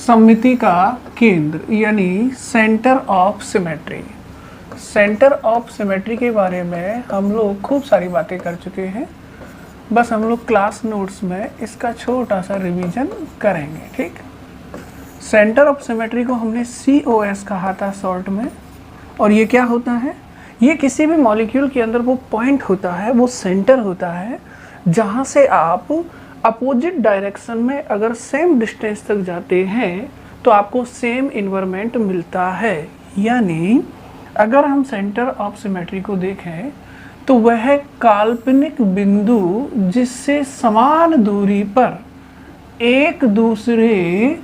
सममिति का केंद्र यानी centre of symmetry. Centre of symmetry के बारे में हम लोग खूब सारी बातें कर चुके हैं, बस हम लोग क्लास नोट्स में इसका छोटा सा रिवीजन करेंगे। ठीक, सेंटर ऑफ सिमेट्री को हमने COS कहा था शॉर्ट में, और ये क्या होता है, ये किसी भी मॉलिक्यूल के अंदर वो पॉइंट होता है, वो सेंटर होता है जहाँ से आप अपोजिट डायरेक्शन में अगर सेम डिस्टेंस तक जाते हैं तो आपको सेम इन्वायरमेंट मिलता है। यानी अगर हम सेंटर ऑफ सिमेट्री को देखें तो वह काल्पनिक बिंदु जिससे समान दूरी पर एक दूसरे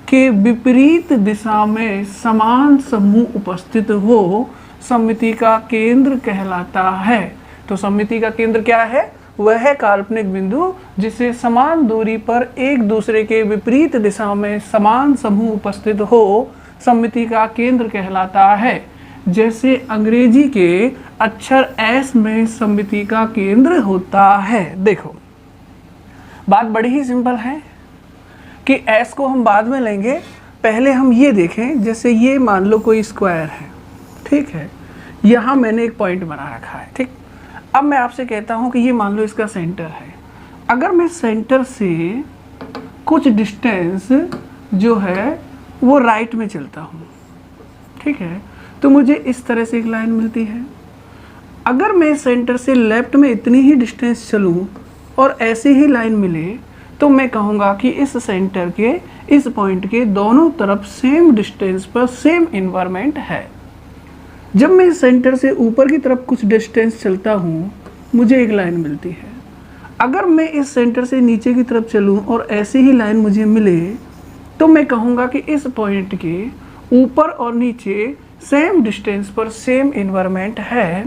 के विपरीत दिशा में समान समूह उपस्थित हो, सममिति का केंद्र कहलाता है। तो सममिति का केंद्र क्या है? वह काल्पनिक बिंदु जिससे समान दूरी पर एक दूसरे के विपरीत दिशा में समान समूह उपस्थित हो, सममिति का केंद्र कहलाता है। जैसे अंग्रेजी के अक्षर S में सममिति का केंद्र होता है। देखो, बात बड़ी ही सिंपल है कि S को हम बाद में लेंगे, पहले हम ये देखें। जैसे ये मान लो कोई स्क्वायर है, ठीक है, यहाँ मैंने एक पॉइंट बना रखा है। ठीक, अब मैं आपसे कहता हूँ कि ये मान लो इसका सेंटर है। अगर मैं सेंटर से कुछ डिस्टेंस जो है वो राइट में चलता हूँ, ठीक है, तो मुझे इस तरह से एक लाइन मिलती है। अगर मैं सेंटर से लेफ्ट में इतनी ही डिस्टेंस चलूँ और ऐसी ही लाइन मिले तो मैं कहूँगा कि इस सेंटर के इस पॉइंट के दोनों तरफ सेम डिस्टेंस पर सेम इन्वायरमेंट है। जब मैं सेंटर से ऊपर की तरफ कुछ डिस्टेंस चलता हूँ, मुझे एक लाइन मिलती है। अगर मैं इस सेंटर से नीचे की तरफ चलूँ और ऐसी ही लाइन मुझे मिले तो मैं कहूँगा कि इस पॉइंट के ऊपर और नीचे सेम डिस्टेंस पर सेम इन्वायरमेंट है।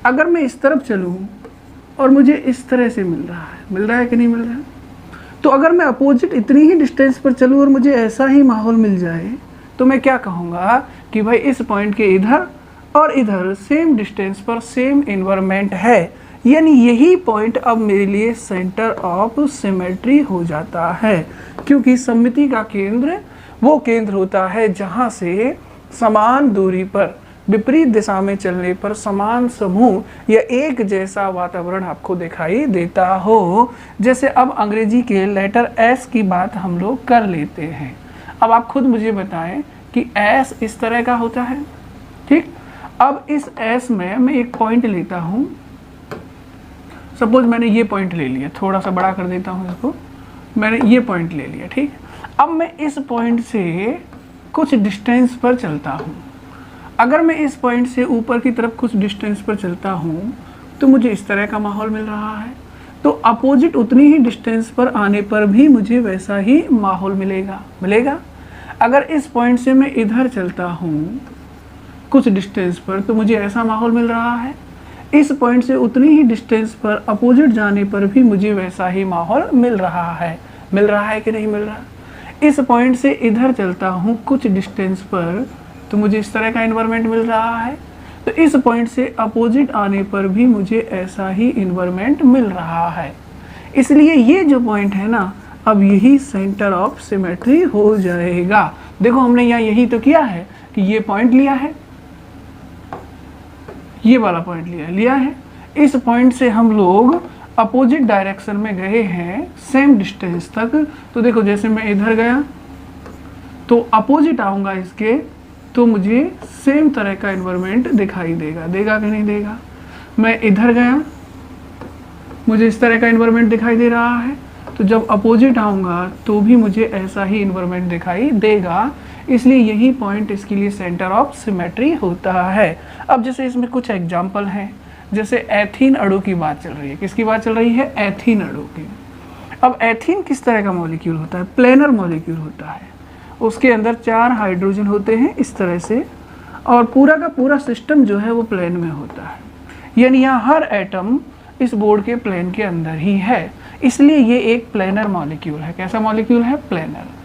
अगर मैं इस तरफ चलूँ और मुझे इस तरह से मिल रहा है कि नहीं मिल रहा है, तो अगर मैं अपोजिट इतनी ही डिस्टेंस पर चलूँ और मुझे ऐसा ही माहौल मिल जाए तो मैं क्या कहूँगा कि भाई इस पॉइंट के इधर और इधर सेम डिस्टेंस पर सेम इन्वायरमेंट है। यानी यही पॉइंट अब मेरे लिए सेंटर ऑफ सिमेट्री हो जाता है, क्योंकि सममिति का केंद्र वो केंद्र होता है जहाँ से समान दूरी पर विपरीत दिशा में चलने पर समान समूह या एक जैसा वातावरण आपको दिखाई देता हो। जैसे अब अंग्रेजी के लेटर S की बात हम लोग कर लेते हैं। अब आप खुद मुझे बताएं कि S इस तरह का होता है। ठीक, अब इस S में मैं एक पॉइंट लेता हूँ। सपोज मैंने ये पॉइंट ले लिया, थोड़ा सा बड़ा कर देता हूँ इसको, मैंने ये पॉइंट ले लिया। ठीक, अब मैं इस पॉइंट से कुछ डिस्टेंस पर चलता हूँ। अगर मैं इस पॉइंट से ऊपर की तरफ कुछ डिस्टेंस पर चलता हूँ तो मुझे इस तरह का माहौल मिल रहा है। तो अपोजिट उतनी ही डिस्टेंस पर आने पर भी मुझे वैसा ही माहौल मिलेगा। अगर इस पॉइंट से मैं इधर चलता हूँ कुछ डिस्टेंस पर तो मुझे ऐसा माहौल मिल रहा है। इस पॉइंट से उतनी ही डिस्टेंस पर अपोजिट जाने पर भी मुझे वैसा ही माहौल मिल रहा है कि नहीं मिल रहा। इस पॉइंट से इधर चलता हूँ कुछ डिस्टेंस पर तो मुझे इस तरह का इन्वायरमेंट मिल रहा है। तो इस पॉइंट से अपोजिट आने पर भी मुझे ऐसा ही इन्वायरमेंट मिल रहा है। इसलिए ये जो पॉइंट है ना, अब यही सेंटर ऑफ सिमेट्री हो जाएगा। देखो, हमने यहाँ यही तो किया है कि ये पॉइंट लिया है, ये वाला पॉइंट लिया है। इस पॉइंट से हम लोग अपोजिट डायरेक्शन में गए हैं सेम डिस्टेंस तक। तो देखो, जैसे मैं इधर गया तो अपोजिट आऊँगा इसके, तो मुझे सेम तरह का इन्वायरमेंट दिखाई देगा कि नहीं देगा। मैं इधर गया, मुझे इस तरह का इन्वायरमेंट दिखाई दे रहा है। तो जब अपोजिट आऊँगा तो भी मुझे ऐसा ही इन्वायरमेंट दिखाई देगा। इसलिए यही पॉइंट इसके लिए सेंटर ऑफ सिमेट्री होता है। अब जैसे इसमें कुछ एग्जाम्पल हैं, जैसे एथीन अणु की बात चल रही है। किसकी बात चल रही है? एथीन अणु की। अब एथीन किस तरह का मॉलिक्यूल होता है? प्लेनर मॉलिक्यूल होता है। उसके अंदर 4 हाइड्रोजन होते हैं इस तरह से, और पूरा का पूरा सिस्टम जो है वो प्लेन में होता है। यानी यहाँ हर एटम इस बोर्ड के प्लेन के अंदर ही है, इसलिए ये एक प्लेनर मॉलिक्यूल है। कैसा मॉलिक्यूल है? प्लेनर।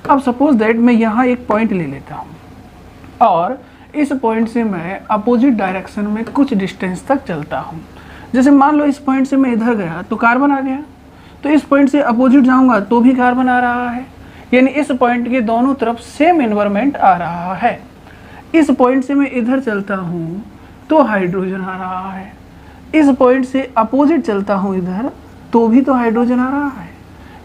अब सपोज दैट मैं यहाँ एक पॉइंट ले लेता हूँ और इस पॉइंट से मैं अपोजिट डायरेक्शन में कुछ डिस्टेंस तक चलता हूँ। जैसे मान लो इस पॉइंट से मैं इधर गया तो कार्बन आ गया, तो इस पॉइंट से अपोजिट जाऊँगा तो भी कार्बन आ रहा है। यानी इस पॉइंट के दोनों तरफ सेम एनवायरनमेंट आ रहा है। इस पॉइंट से मैं इधर चलता हूँ तो हाइड्रोजन आ रहा है, इस पॉइंट से अपोजिट चलता हूँ इधर तो भी तो हाइड्रोजन आ रहा है।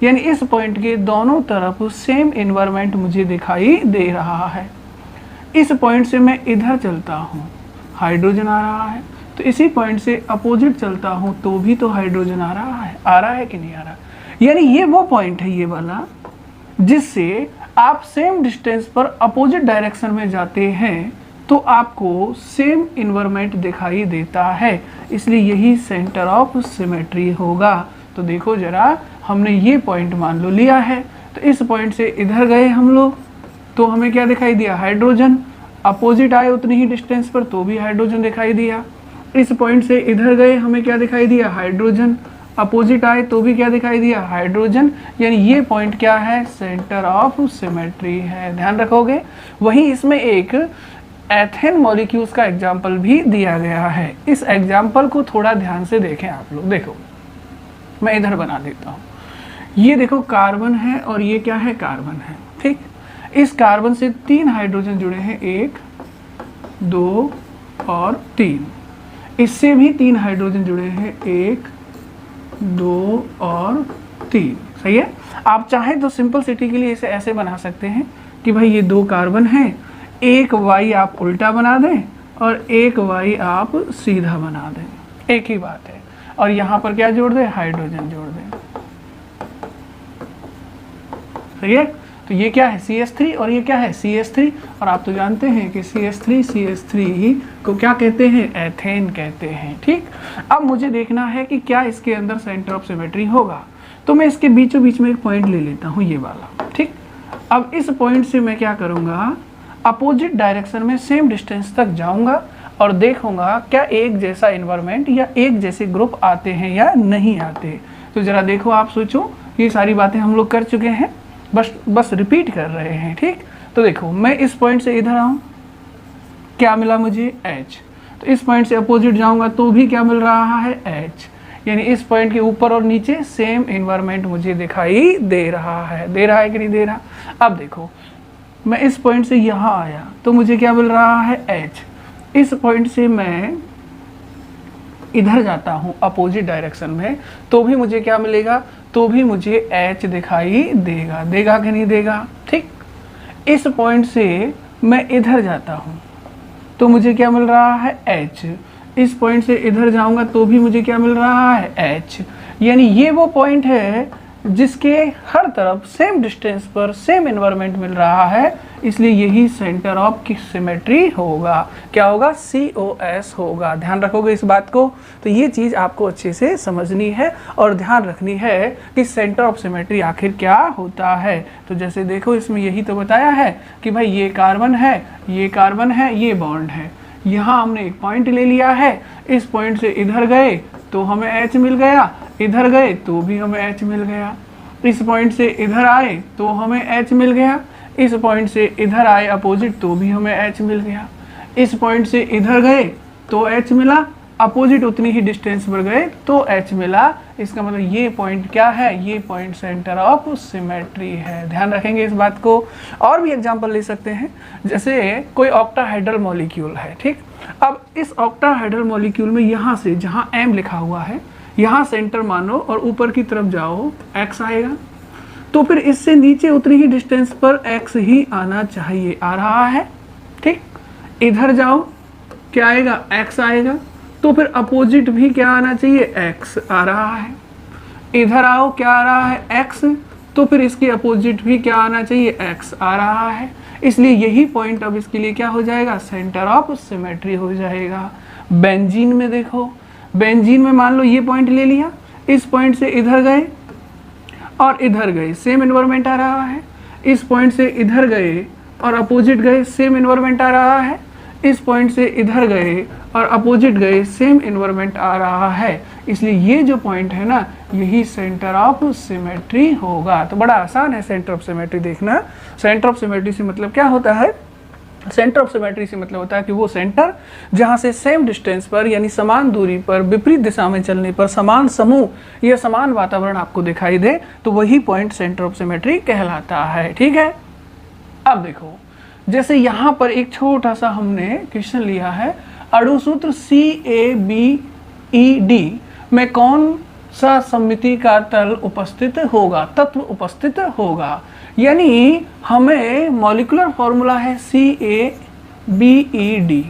यानी इस पॉइंट के दोनों तरफ सेम एनवायरनमेंट मुझे दिखाई दे रहा है। इस पॉइंट से मैं इधर चलता हूँ, हाइड्रोजन आ रहा है, तो इसी पॉइंट से अपोजिट चलता हूँ तो भी तो हाइड्रोजन आ रहा है कि नहीं आ रहा। यानी ये वो पॉइंट है ये वाला जिससे आप सेम डिस्टेंस पर अपोजिट डायरेक्शन में जाते हैं तो आपको सेम एनवायरनमेंट दिखाई देता है, इसलिए यही सेंटर ऑफ सिमेट्री होगा। तो देखो जरा, हमने ये पॉइंट मान लो लिया है, तो इस पॉइंट से इधर गए हम लोग तो हमें क्या दिखाई दिया, हाइड्रोजन। अपोजिट आए उतनी ही डिस्टेंस पर तो भी हाइड्रोजन दिखाई दिया। इस पॉइंट से इधर गए हमें क्या दिखाई दिया, हाइड्रोजन। अपोजिट आए तो भी क्या दिखाई दिया, हाइड्रोजन। यानी ये पॉइंट क्या है, सेंटर ऑफ सिमेट्री है, ध्यान रखोगे। वहीं इसमें एक एथेन मॉलिक्यूल्स का एग्जाम्पल भी दिया गया है। इस एग्जाम्पल को थोड़ा ध्यान से देखें आप लोग। देखो मैं इधर बना देता हूँ, ये देखो कार्बन है और ये क्या है, कार्बन है, ठीक। इस कार्बन से 3 हाइड्रोजन जुड़े हैं, 1 2 और 3। इससे भी 3 हाइड्रोजन जुड़े हैं, 1 2 और 3। सही है। आप चाहें तो सिंपलिसिटी के लिए इसे ऐसे बना सकते हैं कि भाई ये 2 कार्बन हैं, एक Y आप उल्टा बना दें और एक Y आप सीधा बना दें, एक ही बात है। और यहाँ पर क्या जोड़ दें, हाइड्रोजन जोड़ दें। सही है। तो ये क्या है, CH3 और ये क्या है, CH3। और आप तो जानते हैं कि CH3 को क्या कहते हैं, एथेन कहते हैं, ठीक। अब मुझे देखना है कि क्या इसके अंदर सेंटर ऑफ सिमेट्री होगा, तो मैं इसके बीचों बीच में एक पॉइंट ले लेता हूँ, ये वाला, ठीक। अब इस पॉइंट से मैं क्या करूँगा, अपोजिट डायरेक्शन में सेम डिस्टेंस तक जाऊँगा और देखूँगा क्या एक जैसा एनवायरनमेंट या एक जैसे ग्रुप आते हैं या नहीं आते। तो ज़रा देखो, आप सोचो, ये सारी बातें हम लोग कर चुके हैं, बस रिपीट कर रहे हैं, ठीक। तो देखो मैं इस पॉइंट से इधर आऊँ, क्या मिला मुझे, H। तो इस पॉइंट से अपोजिट जाऊंगा तो भी क्या मिल रहा है, H। यानी इस पॉइंट के ऊपर और नीचे सेम एनवायरनमेंट मुझे दिखाई दे रहा है कि नहीं दे रहा। अब देखो मैं इस पॉइंट से यहाँ आया तो मुझे क्या मिल रहा है, H। इस पॉइंट से मैं इधर जाता हूँ अपोजिट डायरेक्शन में तो भी मुझे क्या मिलेगा, तो भी मुझे H दिखाई देगा कि नहीं देगा, ठीक। इस पॉइंट से मैं इधर जाता हूँ तो मुझे क्या मिल रहा है, H। इस पॉइंट से इधर जाऊंगा तो भी मुझे क्या मिल रहा है, H। यानी ये वो पॉइंट है जिसके हर तरफ सेम डिस्टेंस पर सेम एनवायरनमेंट मिल रहा है, इसलिए यही सेंटर ऑफ सिमेट्री होगा। क्या होगा, COS होगा। ध्यान रखोगे इस बात को। तो ये चीज़ आपको अच्छे से समझनी है और ध्यान रखनी है कि सेंटर ऑफ सिमेट्री आखिर क्या होता है। तो जैसे देखो इसमें यही तो बताया है कि भाई ये कार्बन है, ये कार्बन है, ये बॉन्ड है। यहाँ हमने एक पॉइंट ले लिया है, इस पॉइंट से इधर गए तो हमें H मिल गया, इधर गए तो भी हमें H मिल गया। इस पॉइंट से इधर आए तो हमें H मिल गया, इस पॉइंट से इधर आए अपोजिट तो भी हमें H मिल गया। इस पॉइंट से इधर गए तो H मिला, अपोजिट उतनी ही डिस्टेंस पर गए तो H मिला। इसका मतलब ये पॉइंट क्या है, ये पॉइंट सेंटर ऑफ सिमेट्री है। ध्यान रखेंगे इस बात को। और भी एग्जांपल ले सकते हैं, जैसे कोई ऑक्टाहाइड्रल मॉलिक्यूल है, ठीक। अब इस ऑक्टाहाइड्रल मॉलिक्यूल में यहाँ से जहाँ M लिखा हुआ है यहाँ सेंटर मानो और ऊपर की तरफ जाओ X आएगा, तो फिर इससे नीचे उतनी ही डिस्टेंस पर X ही आना चाहिए, आ रहा है, ठीक। इधर जाओ क्या आएगा, X आएगा, तो फिर अपोजिट भी क्या आना चाहिए, X आ रहा है। इधर आओ क्या आ रहा है, X, तो फिर इसके अपोजिट भी क्या आना चाहिए, X आ रहा है। इसलिए यही पॉइंट अब इसके लिए क्या हो जाएगा, सेंटर ऑफ सिमेट्री हो जाएगा। बेंजीन में देखो, बेंजीन में मान लो ये पॉइंट ले लिया, इस पॉइंट से इधर गए और इधर गए, सेम एनवायरनमेंट आ रहा है। इस पॉइंट से इधर गए और अपोजिट गए, सेम एनवायरनमेंट आ रहा है। इस पॉइंट से इधर गए और अपोजिट गए, सेम एनवायरनमेंट आ रहा है। इसलिए ये जो पॉइंट है ना, यही सेंटर ऑफ सिमेट्री होगा। तो बड़ा आसान है सेंटर ऑफ सिमेट्री देखना। सेंटर ऑफ सिमेट्री से मतलब क्या होता है सेंटर ऑफ सिमेट्री से मतलब होता है कि वो सेंटर जहां से सेम डिस्टेंस पर यानी समान दूरी पर विपरीत दिशा में चलने पर समान समूह या समान वातावरण आपको दिखाई दे तो वही पॉइंट सेंटर ऑफ सिमेट्री कहलाता है। ठीक है, अब देखो जैसे यहाँ पर एक छोटा सा हमने क्वेश्चन लिया है, अणुसूत्र CABED में कौन सा सममिति का तल उपस्थित होगा, तत्व उपस्थित होगा। यानी हमें मॉलिक्यूलर फॉर्मूला है CABED,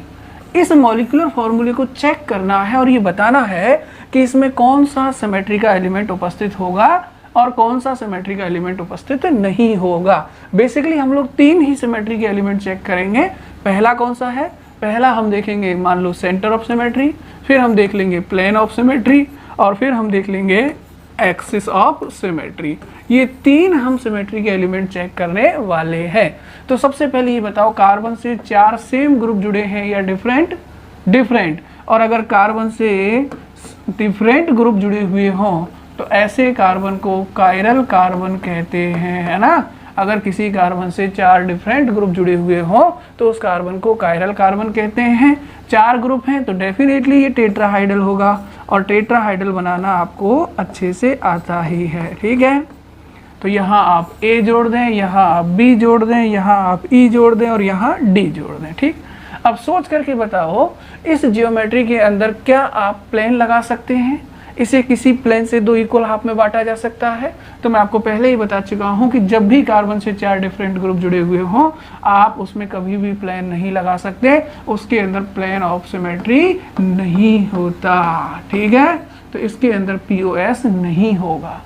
इस मॉलिक्यूलर फॉर्मूले को चेक करना है और ये बताना है कि इसमें कौन सा सिमेट्री का एलिमेंट उपस्थित होगा और कौन सा सिमेट्री का एलिमेंट उपस्थित नहीं होगा। बेसिकली हम लोग 3 ही सिमेट्री के एलिमेंट चेक करेंगे। पहला कौन सा है, पहला हम देखेंगे मान लो सेंटर ऑफ सिमेट्री, फिर हम देख लेंगे प्लेन ऑफ सिमेट्री और फिर हम देख लेंगे एक्सिस ऑफ सिमेट्री। ये 3 हम सिमेट्री के एलिमेंट चेक करने वाले हैं। तो सबसे पहले ये बताओ कार्बन से 4 सेम ग्रुप जुड़े हैं या डिफरेंट, और अगर कार्बन से डिफरेंट ग्रुप जुड़े हुए हों तो ऐसे कार्बन को कायरल कार्बन कहते हैं, है ना। अगर किसी कार्बन से 4 डिफरेंट ग्रुप जुड़े हुए हों तो उस कार्बन को कायरल कार्बन कहते हैं। 4 ग्रुप हैं तो डेफिनेटली ये टेट्राहाइडल होगा और टेट्राहाइडल बनाना आपको अच्छे से आता ही है। ठीक है, तो यहाँ आप A जोड़ दें, यहाँ आप B जोड़ दें, यहाँ आप E जोड़ दें और यहाँ D जोड़ दें। ठीक, अब सोच करके बताओ इस जियोमेट्री के अंदर क्या आप प्लेन लगा सकते हैं, इसे किसी प्लेन से 2 इक्वल हाफ में बांटा जा सकता है। तो मैं आपको पहले ही बता चुका हूं कि जब भी कार्बन से 4 डिफरेंट ग्रुप जुड़े हुए हों आप उसमें कभी भी प्लेन नहीं लगा सकते, उसके अंदर प्लेन ऑफ सिमेट्री नहीं होता। ठीक है, तो इसके अंदर POS नहीं होगा।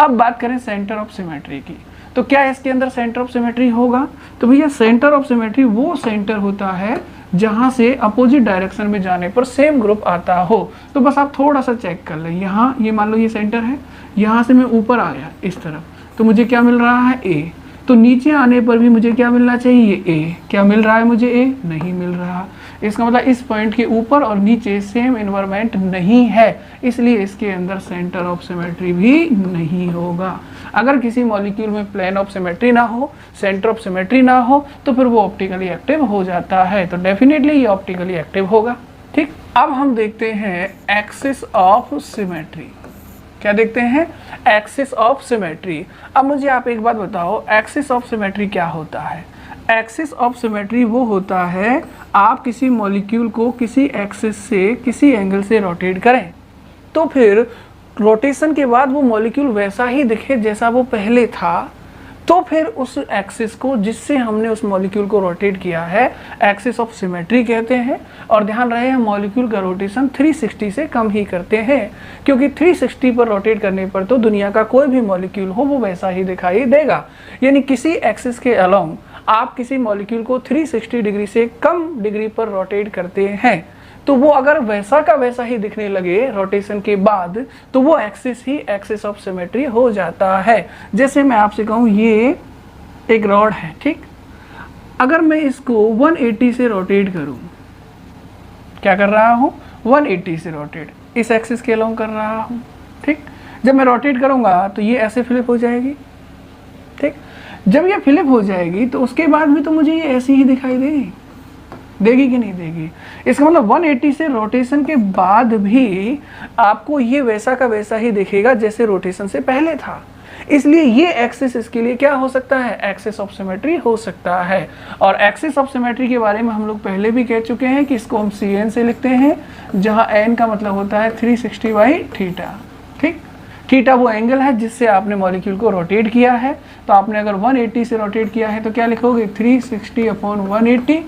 अब बात करें सेंटर ऑफ सिमेट्री की, तो क्या इसके अंदर सेंटर ऑफ सिमेट्री होगा। तो भैया सेंटर ऑफ सिमेट्री वो सेंटर होता है जहां से अपोजिट डायरेक्शन में जाने पर सेम ग्रुप आता हो। तो बस आप थोड़ा सा चेक कर लें, यहाँ ये मान लो ये सेंटर है, यहाँ से मैं ऊपर आया इस तरफ तो मुझे क्या मिल रहा है A, तो नीचे आने पर भी मुझे क्या मिलना चाहिए A, क्या मिल रहा है मुझे A, नहीं मिल रहा। इसका मतलब इस पॉइंट के ऊपर और नीचे सेम एनवायरनमेंट नहीं है, इसलिए इसके अंदर सेंटर ऑफ सिमेट्री भी नहीं होगा। अगर किसी मॉलिक्यूल में प्लेन ऑफ सिमेट्री ना हो, सेंटर ऑफ सिमेट्री ना हो तो फिर वो ऑप्टिकली एक्टिव हो जाता है, तो डेफिनेटली ये ऑप्टिकली एक्टिव होगा। ठीक, अब हम देखते हैं एक्सिस ऑफ सिमेट्री। क्या देखते हैं, एक्सिस ऑफ सिमेट्री। अब मुझे आप एक बात बताओ, एक्सिस ऑफ सिमेट्री क्या होता है। एक्सिस ऑफ सिमेट्री वो होता है आप किसी मॉलिक्यूल को किसी एक्सिस से किसी एंगल से रोटेट करें तो फिर रोटेशन के बाद वो मॉलिक्यूल वैसा ही दिखे जैसा वो पहले था, तो फिर उस एक्सिस को जिससे हमने उस मॉलिक्यूल को रोटेट किया है एक्सिस ऑफ सिमेट्री कहते हैं। और ध्यान रहे हम मॉलिक्यूल का रोटेशन 360 से कम ही करते हैं, क्योंकि 360 पर रोटेट करने पर तो दुनिया का कोई भी मॉलिक्यूल हो वो वैसा ही दिखाई देगा। यानी किसी एक्सिस के अलोंग आप किसी मॉलिक्यूल को 360 डिग्री से कम डिग्री पर रोटेट करते हैं तो वो अगर वैसा का वैसा ही दिखने लगे रोटेशन के बाद तो वो axis he axis of symmetry हो जाता है। जैसे मैं आपसे कहूँ ये एक रॉड है, ठीक, अगर मैं इसको 180 से रोटेट करूँ, क्या कर रहा हूँ 180 से रोटेट इस एक्सिस के अलोंग कर रहा हूँ। ठीक, जब मैं रोटेट करूँगा तो ये ऐसे फ्लिप हो जाएगी। ठीक, जब ये फ्लिप हो जाएगी तो उसके बाद भी तो मुझे ये ऐसी ही दिखाई देगी कि नहीं देगी। इसका मतलब 180 से रोटेशन के बाद भी आपको ये वैसा का वैसा ही दिखेगा जैसे रोटेशन से पहले था। इसलिए ये एक्सिस इसके लिए क्या हो सकता है, एक्सिस ऑफ सिमेट्री हो सकता है। और एक्सिस ऑफ सिमेट्री के बारे में हम लोग पहले भी कह चुके हैं कि इसको हम CN से लिखते हैं, जहां n का मतलब होता है 360/θ। ठीक, थीटा वो एंगल है जिससे आपने मॉलिक्यूल को रोटेट किया है। तो आपने अगर 180 से रोटेट किया है तो क्या लिखोगे 360/180,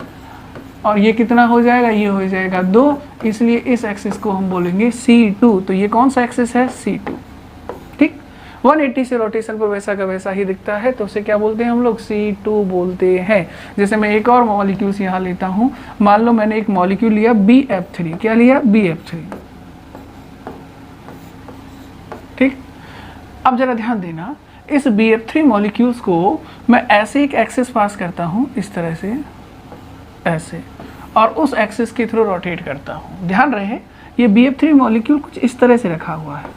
और ये कितना हो जाएगा, ये हो जाएगा 2, इसलिए इस एक्सिस को हम बोलेंगे C2। तो ये कौन सा एक्सिस है, C2। ठीक, 180 से रोटेशन पर वैसा का वैसा ही दिखता है तो उसे क्या बोलते हैं हम लोग, C2 बोलते हैं। जैसे मैं एक और मॉलिक्यूल्स यहाँ लेता हूँ, मान लो मैंने एक मॉलिक्यूल लिया BF3, क्या लिया BF3। ठीक, अब जरा ध्यान देना, इस BF3 मॉलिक्यूल्स को मैं ऐसे एक एक्सिस पास करता हूँ इस तरह से ऐसे, और उस एक्सिस के थ्रू रोटेट करता हूँ। ध्यान रहे ये BF3 मॉलिक्यूल कुछ इस तरह से रखा हुआ है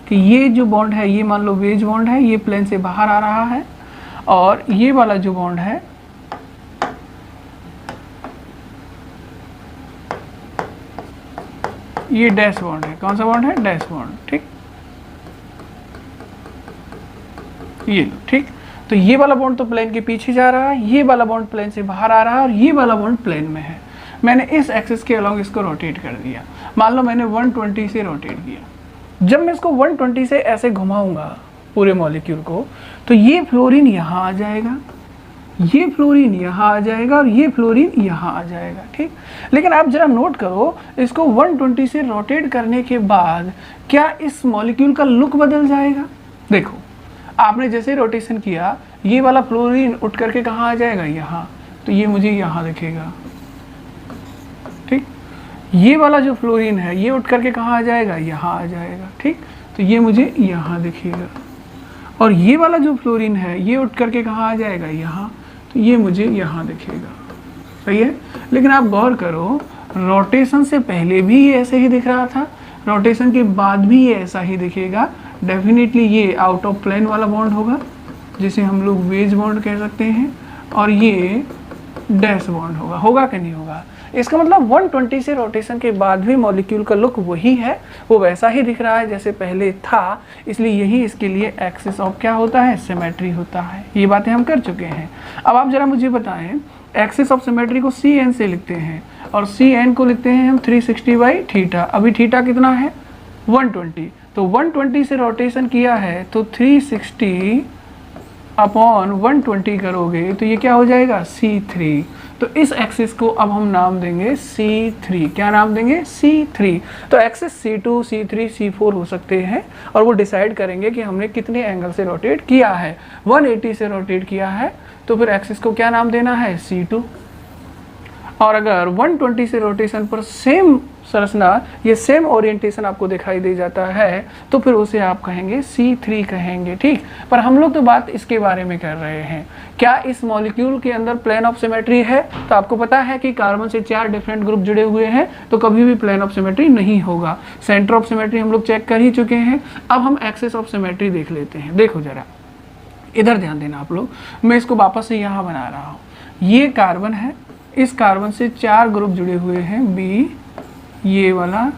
कि ये जो बॉन्ड है ये मान लो वेज बॉन्ड है, ये प्लेन से बाहर आ रहा है, और ये वाला जो बॉन्ड है ये डैश बॉन्ड है, कौन सा बॉन्ड है, डैश बॉन्ड, ठीक, ये लो, ठीक। तो ये वाला बॉन्ड तो प्लेन के पीछे जा रहा है, ये वाला बॉन्ड प्लेन से बाहर आ रहा है और ये वाला बॉन्ड प्लेन में है। मैंने इस एक्सिस के अलॉन्ग इसको रोटेट कर दिया, मान लो मैंने 120 से रोटेट किया। जब मैं इसको 120 से ऐसे घुमाऊंगा पूरे मॉलिक्यूल को, तो ये फ्लोरीन यहाँ आ जाएगा, ये फ्लोरीन यहाँ आ जाएगा और ये फ्लोरीन यहाँ आ जाएगा, ठीक। लेकिन आप जरा नोट करो, इसको 120 से रोटेट करने के बाद क्या इस मॉलिक्यूल का लुक बदल जाएगा? देखो, आपने जैसे रोटेशन किया, ये वाला फ्लोरीन उठ करके कहाँ आ जाएगा, यहाँ, तो ये मुझे यहाँ दिखेगा, ठीक। ये वाला जो फ्लोरीन है ये उठ करके कहाँ आ जाएगा, यहाँ आ जाएगा, ठीक। तो ये मुझे यहाँ दिखेगा। और ये वाला जो फ्लोरीन है ये उठ करके कहाँ आ जाएगा, यहाँ, तो ये मुझे यहाँ दिखेगा, सही है। लेकिन आप गौर करो, रोटेशन से पहले भी ये ऐसे ही दिख रहा था, रोटेशन के बाद भी ये ऐसा ही दिखेगा। डेफिनेटली ये आउट ऑफ प्लेन वाला बॉन्ड होगा, जिसे हम लोग वेज बॉन्ड कह सकते हैं, और ये डैश बॉन्ड होगा। होगा कि नहीं होगा? इसका मतलब 120 से रोटेशन के बाद भी मॉलिक्यूल का लुक वही है, वो वैसा ही दिख रहा है जैसे पहले था। इसलिए यही इसके लिए एक्सिस ऑफ क्या होता है, सिमेट्री होता है। ये बातें हम कर चुके हैं। अब आप जरा मुझे बताएं, एक्सिस ऑफ सिमेट्री को CN से लिखते हैं और CN को लिखते हैं हम 360/θ। अभी थीटा कितना है, 120। तो 120 से रोटेशन किया है तो 360/120 करोगे तो ये क्या हो जाएगा, C3। तो इस एक्सिस को अब हम नाम देंगे C3। क्या नाम देंगे, C3। तो एक्सिस C2, C3, C4 हो सकते हैं और वो डिसाइड करेंगे कि हमने कितने एंगल से रोटेट किया है। 180 से रोटेट किया है तो फिर एक्सिस को क्या नाम देना है, C2। और अगर 120 से रोटेशन पर सेम संरचना, ये सेम ओरिएंटेशन आपको दिखाई दे जाता है तो फिर उसे आप कहेंगे C3 कहेंगे, ठीक। पर हम लोग तो बात इसके बारे में कर रहे हैं, क्या इस मॉलिक्यूल के अंदर प्लेन ऑफ सिमेट्री है? तो आपको पता है कि कार्बन से 4 डिफरेंट ग्रुप जुड़े हुए हैं, तो कभी भी प्लेन ऑफ सिमेट्री नहीं होगा। सेंटर ऑफ सिमेट्री हम लोग चेक कर ही चुके हैं। अब हम एक्सिस ऑफ सिमेट्री देख लेते हैं। देखो जरा, इधर ध्यान देना आप लोग, मैं इसको वापस से यहाँ बना रहा हूँ। ये कार्बन है, इस कार्बन से 4 ग्रुप जुड़े हुए हैं, B, ये वाला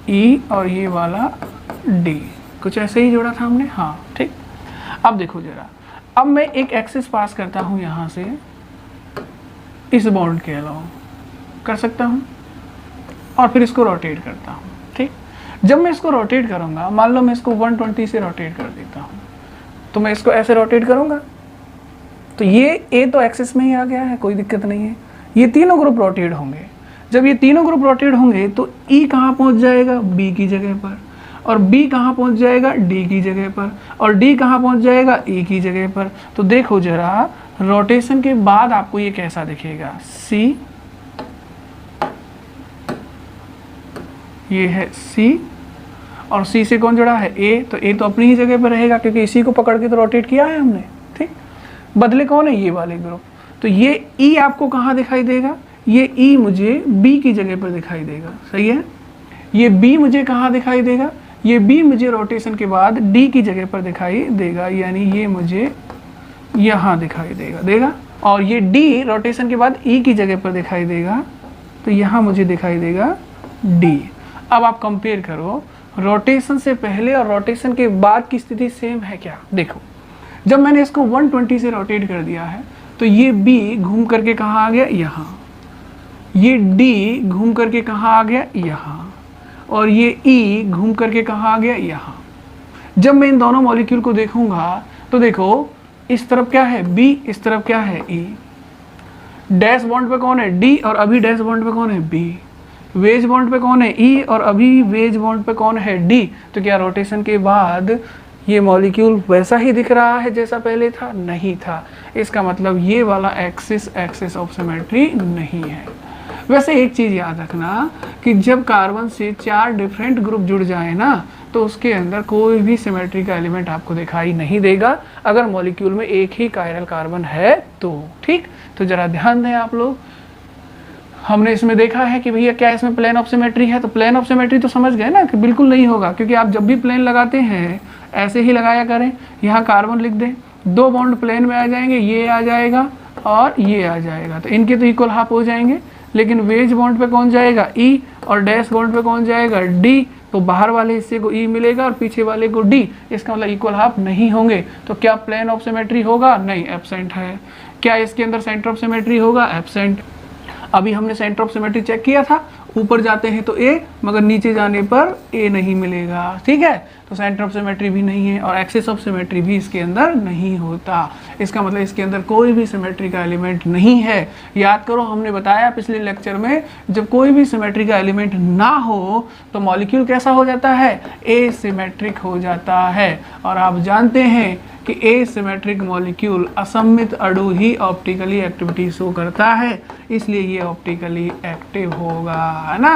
E और ये वाला D। कुछ ऐसे ही जोड़ा था हमने, हाँ, ठीक। अब देखो जरा, अब मैं एक एक्सिस पास करता हूँ यहाँ से इस बॉन्ड के अलावा, कर सकता हूँ, और फिर इसको रोटेट करता हूँ, ठीक। जब मैं इसको रोटेट करूँगा, मान लो मैं इसको 120 से रोटेट कर देता हूँ, तो मैं इसको ऐसे रोटेट करूँगा तो ये A तो एक्सिस में ही आ गया है, कोई दिक्कत नहीं है। ये तीनों ग्रुप रोटेट होंगे। जब ये तीनों ग्रुप रोटेट होंगे तो E कहाँ पहुँच जाएगा, B की जगह पर, और B कहाँ पहुँच जाएगा, D की जगह पर, और D कहाँ पहुँच जाएगा, E की जगह पर। तो देखो जरा, रोटेशन के बाद आपको ये कैसा दिखेगा, C, ये है C, और C से कौन जुड़ा है, A, तो A तो अपनी ही जगह पर रहेगा क्योंकि इसी को पकड़ के तो रोटेट किया है हमने, ठीक। बदले कौन है, ये वाले ग्रुप। तो ये E आपको कहाँ दिखाई देगा, ये E मुझे B की जगह पर दिखाई देगा, सही है। ये B मुझे कहाँ दिखाई देगा, ये B मुझे रोटेशन के बाद D की जगह पर दिखाई देगा, यानी ये मुझे यहाँ दिखाई देगा। और ये D रोटेशन के बाद E की जगह पर दिखाई देगा, तो यहाँ मुझे दिखाई देगा D। अब आप कंपेयर करो, रोटेशन से पहले और रोटेशन के बाद की स्थिति सेम है क्या? देखो, जब मैंने इसको 120 से रोटेट कर दिया है तो ये B घूम करके कहाँ आ गया, यहाँ। ये D घूम करके कहाँ आ गया, यहाँ। और ये E घूम करके कहाँ आ गया, यहाँ। जब मैं इन दोनों मॉलिक्यूल को देखूंगा तो देखो, इस तरफ क्या है, B, इस तरफ क्या है, E। डैश बॉन्ड पे कौन है, D, और अभी डैश बॉन्ड पे कौन है, B। वेज बॉन्ड पे कौन है, E, और अभी वेज बॉन्ड पे कौन है, D। तो क्या रोटेशन के बाद ये मॉलिक्यूल वैसा ही दिख रहा है जैसा पहले था? नहीं था। इसका मतलब ये वाला एक्सिस ऑफ सिमेट्री नहीं है। वैसे एक चीज़ याद रखना कि जब कार्बन से 4 डिफरेंट ग्रुप जुड़ जाए ना, तो उसके अंदर कोई भी सिमेट्री का एलिमेंट आपको दिखाई नहीं देगा अगर मॉलिक्यूल में एक ही कायरल कार्बन है तो, ठीक। तो जरा ध्यान दें आप लोग, हमने इसमें देखा है कि भैया क्या इसमें प्लेन ऑफ सिमेट्री है, तो प्लेन ऑफ सिमेट्री तो समझ गए ना कि बिल्कुल नहीं होगा, क्योंकि आप जब भी प्लेन लगाते हैं ऐसे ही लगाया करें। यहाँ कार्बन लिख दें, 2 बॉन्ड प्लेन में आ जाएंगे, ये आ जाएगा और ये आ जाएगा, तो इनके तो इक्वल हाफ हो जाएंगे। लेकिन वेज बॉन्ड पे कौन जाएगा, E, और डैश बॉन्ड पे कौन जाएगा, डी, तो बाहर वाले हिस्से को ई मिलेगा और पीछे वाले को डी, इसका मतलब इक्वल हाफ नहीं होंगे। तो क्या प्लेन ऑफ सिमेट्री होगा, नहीं, एब्सेंट है। क्या इसके अंदर सेंटर ऑफ सिमेट्री होगा, एब्सेंट। अभी हमने सेंटर ऑफ सिमेट्री चेक किया था, ऊपर जाते हैं तो ए, मगर नीचे जाने पर ए नहीं मिलेगा, ठीक है, तो सेंटर ऑफ सिमेट्री भी नहीं है और एक्सिस ऑफ सिमेट्री भी इसके अंदर नहीं होता। इसका मतलब इसके अंदर कोई भी सिमेट्री का एलिमेंट नहीं है। याद करो, हमने बताया पिछले लेक्चर में, जब कोई भी सिमेट्री का एलिमेंट ना हो तो मॉलिक्यूल कैसा हो जाता है, एसिमेट्रिक हो जाता है। और आप जानते हैं कि एसिमेट्रिक मॉलिक्यूल असममित अणु ही ऑप्टिकली एक्टिविटी शो करता है, इसलिए ये ऑप्टिकली एक्टिव होगा, है ना।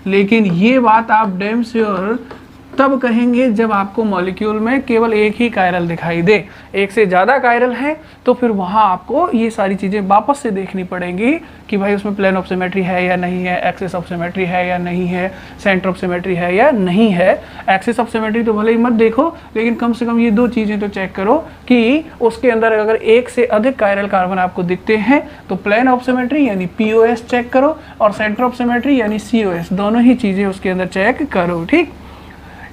लेकिन ये बात आप डैम श्योर तब कहेंगे जब आपको मॉलिक्यूल में केवल एक ही कायरल दिखाई दे। एक से ज़्यादा कायरल है तो फिर वहाँ आपको ये सारी चीज़ें वापस से देखनी पड़ेंगी कि भाई उसमें प्लेन ऑफ सिमेट्री है या नहीं है, एक्सिस ऑफ सिमेट्री है या नहीं है, सेंटर ऑफ सिमेट्री है या नहीं है। एक्सिस ऑफ सिमेट्री तो भले ही मत देखो, लेकिन कम से कम ये दो चीज़ें तो चेक करो कि उसके अंदर अगर एक से अधिक कायरल कार्बन आपको दिखते हैं तो प्लेन ऑफ सिमेट्री यानी POS चेक करो, और सेंटर ऑफ सिमेट्री यानी COS, दोनों ही चीज़ें उसके अंदर चेक करो, ठीक।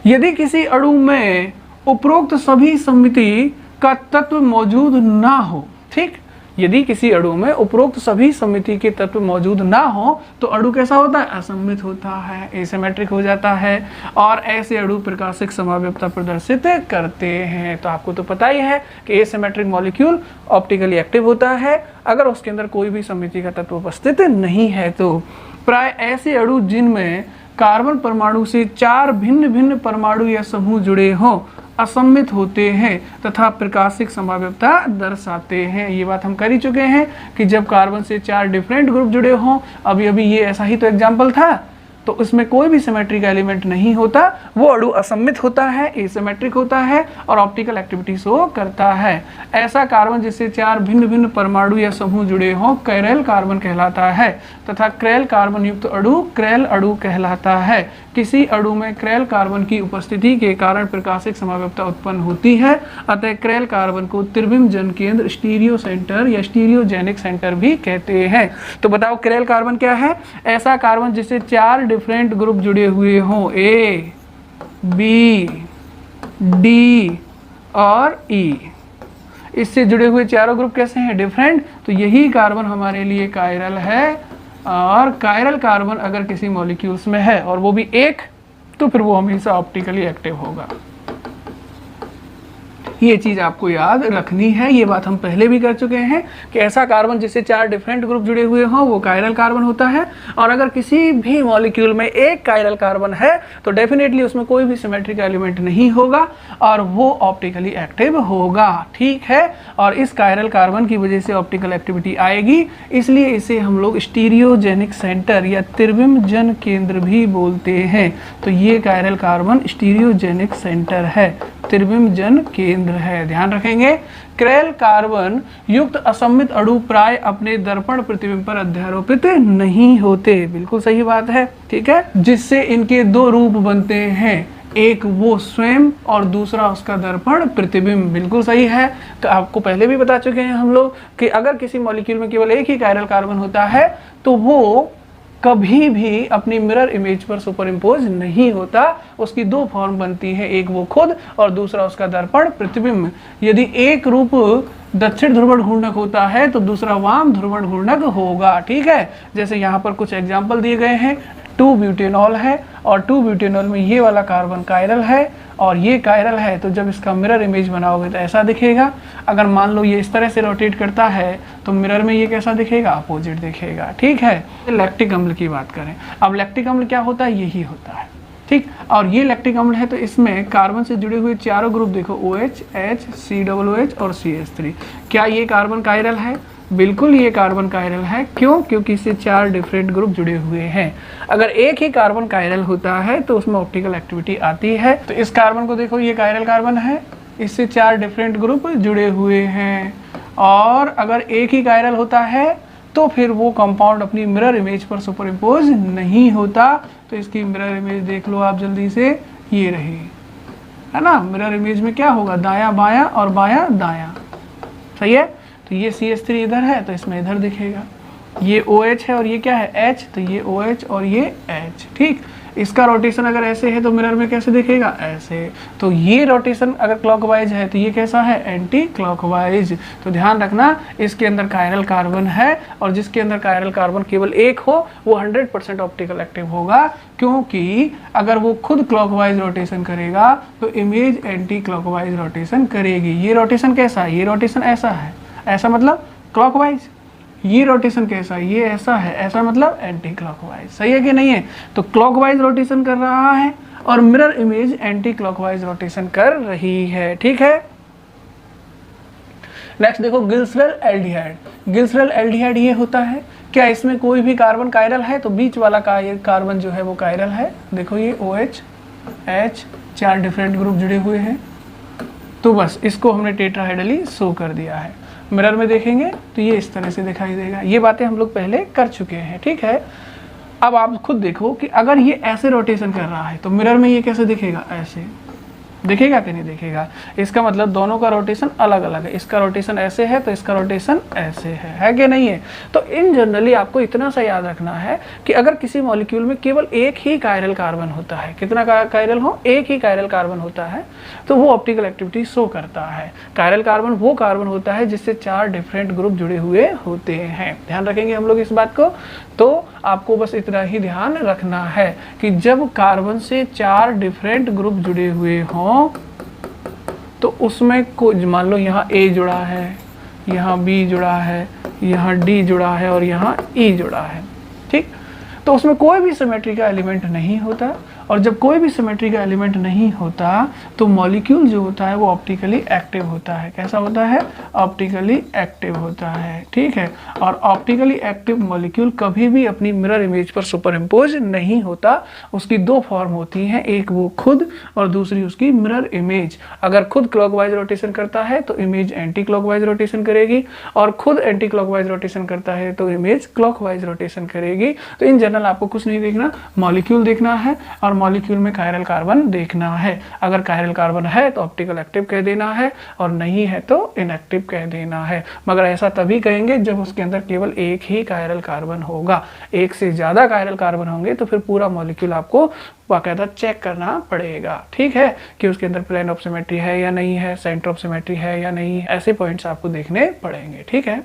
यदि किसी अणु में उपरोक्त सभी सममिति का तत्व मौजूद ना हो, ठीक, यदि किसी अणु में उपरोक्त सभी सममिति के तत्व मौजूद ना हो तो अणु कैसा होता है, असममित होता है, एसिमेट्रिक हो जाता है, और ऐसे अणु प्रकाशिक समाव्यवता प्रदर्शित करते हैं। तो आपको तो पता ही है कि एसिमेट्रिक मॉलिक्यूल ऑप्टिकली एक्टिव होता है अगर उसके अंदर कोई भी सममिति का तत्व उपस्थित नहीं है। तो प्राय ऐसे अणु जिनमें कार्बन परमाणु से 4 भिन्न भिन्न परमाणु या समूह जुड़े हों असममित होते हैं तथा प्रकाशिक समाव्यवता दर्शाते हैं। ये बात हम कर ही चुके हैं कि जब कार्बन से 4 डिफरेंट ग्रुप जुड़े हों, अभी अभी ये ऐसा ही तो एग्जाम्पल था, तो उसमें कोई भी सिमेट्री का एलिमेंट नहीं होता, वो अणु असममित होता है, एसिमेट्रिक होता है और ऑप्टिकल एक्टिविटी शो करता है। ऐसा कार्बन जिससे 4 भिन्न भिन्न परमाणु या समूह जुड़े हों कैरल कार्बन कहलाता है तथा क्रेल कार्बन युक्त अणु क्रेल अणु कहलाता है। किसी अणु में क्रेल कार्बन की उपस्थिति के कारण प्रकाशिक समाव्यवता उत्पन्न होती है, अतः क्रेल कार्बन को त्रिविम जन केंद्र स्टीरियो सेंटर या स्टीरियोजेनिक सेंटर भी कहते हैं। तो बताओ क्रेल कार्बन क्या है, ऐसा कार्बन जिससे 4 डिफरेंट ग्रुप जुड़े हुए हों, ए, बी, डी और ई। इससे जुड़े हुए चारों ग्रुप कैसे हैं, डिफरेंट, तो यही कार्बन हमारे लिए कायरल है। और कायरल कार्बन अगर किसी मॉलिक्यूल्स में है और वो भी एक, तो फिर वो हमेशा ऑप्टिकली एक्टिव होगा। ये चीज़ आपको याद रखनी है। ये बात हम पहले भी कर चुके हैं कि ऐसा कार्बन जिससे 4 डिफरेंट ग्रुप जुड़े हुए हों वो कायरल कार्बन होता है, और अगर किसी भी मॉलिक्यूल में एक कायरल कार्बन है तो डेफिनेटली उसमें कोई भी सिमेट्रिक एलिमेंट नहीं होगा और वो ऑप्टिकली एक्टिव होगा, ठीक है। और इस कायरल कार्बन की वजह से ऑप्टिकल एक्टिविटी आएगी, इसलिए इसे हम लोग स्टीरियोजेनिक सेंटर या त्रिविम जन केंद्र भी बोलते हैं। तो ये कायरल कार्बन स्टीरियोजेनिक सेंटर है, त्रिविम जन केंद्र है, ध्यान रखेंगे। क्रेल कार्बन युक्त असममित अणु प्राय अपने दर्पण प्रतिबिंब पर अध्यारोपित नहीं होते, बिल्कुल सही बात है, ठीक है। जिससे इनके 2 रूप बनते हैं, एक वो स्वयं और दूसरा उसका दर्पण प्रतिबिंब, बिल्कुल सही है। तो आपको पहले भी बता चुके हैं हम लोग कि अगर किसी मॉलिक्यूल में केवल एक ही कायरल कार्बन होता है तो वो कभी भी अपनी मिरर इमेज पर सुपर इम्पोज नहीं होता, उसकी 2 फॉर्म बनती है, एक वो खुद और दूसरा उसका दर्पण प्रतिबिंब। यदि एक रूप दक्षिण ध्रुवण घूर्णक होता है तो दूसरा वाम ध्रुवण घूर्णक होगा, ठीक है। जैसे यहाँ पर कुछ एग्जाम्पल दिए गए हैं, 2-ब्यूटेनॉल है और 2-ब्यूटेनॉल में ये वाला कार्बन कायरल है और ये कायरल है, तो जब इसका मिरर इमेज बनाओगे तो ऐसा दिखेगा। अगर मान लो ये इस तरह से रोटेट करता है तो मिरर में ये कैसा दिखेगा, अपोजिट दिखेगा, ठीक है। लैक्टिक अम्ल की बात करें, अब लैक्टिक अम्ल क्या होता है, यही होता है, ठीक। और ये लैक्टिक अम्ल है तो इसमें कार्बन से जुड़े हुए चारों ग्रुप देखो, OH, H, COOH और CH3। क्या ये कार्बन कायरल है, बिल्कुल ये कार्बन कायरल है। क्यों, क्योंकि इससे 4 डिफरेंट ग्रुप जुड़े हुए हैं। अगर एक ही कार्बन कायरल होता है तो उसमें ऑप्टिकल एक्टिविटी आती है। तो इस कार्बन को देखो, ये कायरल कार्बन है, इससे 4 डिफरेंट ग्रुप जुड़े हुए हैं, और अगर एक ही कायरल होता है तो फिर वो कंपाउंड अपनी मिरर इमेज पर सुपर इम्पोज नहीं होता। तो इसकी मिरर इमेज देख लो आप जल्दी से, ये रही, है ना। मिरर इमेज में क्या होगा, दायां बायां और बायां दायां, सही है। तो ये CH3 इधर है तो इसमें इधर दिखेगा, ये OH है और ये क्या है H, तो ये OH और ये H, ठीक। इसका रोटेशन अगर ऐसे है तो मिरर में कैसे दिखेगा, ऐसे। तो ये रोटेशन अगर क्लॉकवाइज है तो ये कैसा है, एंटी क्लॉकवाइज। तो ध्यान रखना इसके अंदर कायरल कार्बन है, और जिसके अंदर कायरल कार्बन केवल एक हो वो 100% ऑप्टिकल एक्टिव होगा, क्योंकि अगर वो खुद क्लॉकवाइज रोटेशन करेगा तो इमेज एंटी क्लॉकवाइज रोटेशन करेगी। ये रोटेशन कैसा है, ये रोटेशन ऐसा है, ऐसा मतलब क्लॉकवाइज। ये रोटेशन कैसा है, ये ऐसा है, ऐसा मतलब एंटी क्लॉकवाइज। सही है कि नहीं है? तो क्लॉकवाइज रोटेशन कर रहा है और mirror image anti clockwise rotation कर रही है, ठीक है। नेक्स्ट देखो ग्लिसरॉल एल्डिहाइड। ग्लिसरॉल एल्डिहाइड ये होता है, क्या इसमें कोई भी कार्बन कायरल है, तो बीच वाला कार्बन जो है वो कायरल है। देखो ये OH H 4 डिफरेंट ग्रुप जुड़े हुए हैं, तो बस इसको हमने टेट्राहेड्रली शो कर दिया है। मिरर में देखेंगे तो ये इस तरह से दिखाई देगा। ये बातें हम लोग पहले कर चुके हैं, ठीक है। अब आप खुद देखो कि अगर ये ऐसे रोटेशन कर रहा है तो मिरर में ये कैसे दिखेगा, ऐसे दिखेगा कि नहीं दिखेगा। इसका मतलब दोनों का रोटेशन अलग अलग है, इसका रोटेशन ऐसे है तो इसका रोटेशन ऐसे है कि नहीं है। तो इन जनरली आपको इतना सा याद रखना है कि अगर किसी मॉलिक्यूल में केवल एक ही कायरल कार्बन होता है, कितना कायरल हो, एक ही कायरल कार्बन होता है, तो वो ऑप्टिकल एक्टिविटी शो करता है। कायरल कार्बन वो कार्बन होता है जिससे 4 डिफरेंट ग्रुप जुड़े हुए होते हैं। ध्यान रखेंगे हम लोग इस बात को। तो आपको बस इतना ही ध्यान रखना है कि जब कार्बन से 4 डिफरेंट ग्रुप जुड़े हुए हों तो उसमें कोई, मान लो यहाँ A जुड़ा है, यहाँ B जुड़ा है, यहाँ D जुड़ा है और यहाँ E जुड़ा है, ठीक। तो उसमें कोई भी सिमेट्री का एलिमेंट नहीं होता, और जब कोई भी सिमेट्री का एलिमेंट नहीं होता तो मॉलिक्यूल जो होता है वो ऑप्टिकली एक्टिव होता है। कैसा होता है, ऑप्टिकली एक्टिव होता है, ठीक है। और ऑप्टिकली एक्टिव मॉलिक्यूल कभी भी अपनी मिरर इमेज पर सुपर इम्पोज नहीं होता। उसकी 2 फॉर्म होती हैं, एक वो खुद और दूसरी उसकी मिरर इमेज। अगर खुद क्लॉकवाइज रोटेशन करता है तो इमेज एंटी क्लॉकवाइज रोटेशन करेगी, और खुद एंटी क्लॉकवाइज रोटेशन करता है तो इमेज क्लॉकवाइज रोटेशन करेगी। तो इन जनरल आपको कुछ नहीं देखना, मॉलिक्यूल देखना है और मॉलिक्यूल में कायरल कार्बन देखना है। अगर कायरल कार्बन है तो ऑप्टिकल एक्टिव कह देना है, और नहीं है तो इनएक्टिव कह देना है। मगर ऐसा तभी कहेंगे जब उसके अंदर केवल एक ही कायरल कार्बन होगा। एक से ज़्यादा कायरल कार्बन होंगे तो फिर पूरा मॉलिक्यूल आपको बाकायदा चेक करना पड़ेगा, ठीक है, कि उसके अंदर प्लेन ऑफ सिमेट्री है या नहीं है, सेंटर ऑफ सिमेट्री है या नहीं, ऐसे पॉइंट्स आपको देखने पड़ेंगे, ठीक है।